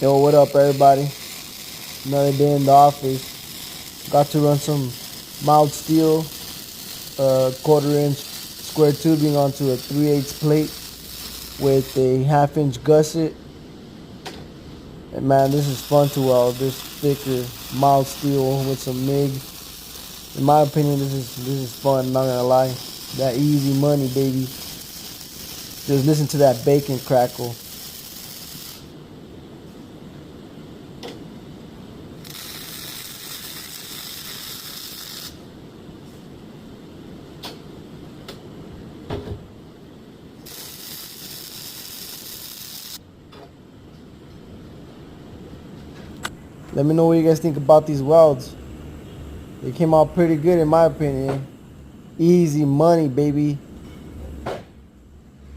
Yo, what up, everybody? Another day in the office. Got to run some mild steel, quarter-inch square tubing onto a 3/8 plate with a half-inch gusset. And man, this is fun to weld. This thicker mild steel with some MIG. In my opinion, this is fun. I'm not gonna lie. That easy money, baby. Just listen to that bacon crackle. Let me know what you guys think about these welds. They came out pretty good in my opinion. Easy money, baby.